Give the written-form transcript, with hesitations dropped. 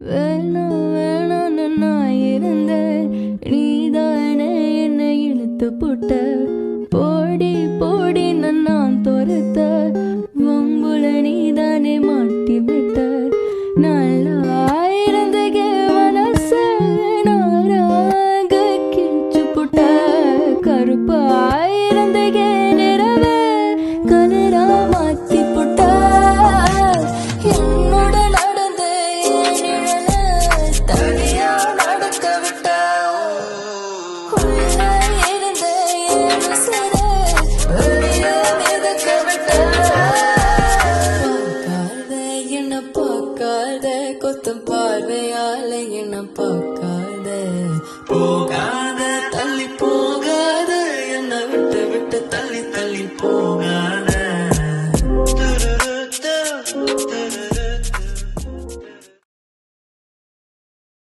வேணாம் வேணான்னு நான் இருந்தேன், நீதானே என்னை இழுத்து போட்ட. போடி போடி நான் துரத்த, வம்புல நீதானே மாட்டி விட்ட. நல்லா இருந்தக மனச நாராக கிழிச்சு புட்ட. கருப்பாயிருந்தக நிறவ கலரா மாத்தி புட்ட. என்னோட நடந்த தனியா நடக்க விட்ட. உள்ள இருந்த மனசர வெளிய மிதக்க விட்ட. பார்க்காத என்ன பார்க்காத, கொத்தும் பார்வையால என்ன பார்க்காத. போகாத தள்ளி போகாத, என்ன விட்டு விட்டு தள்ளி தள்ளி போக.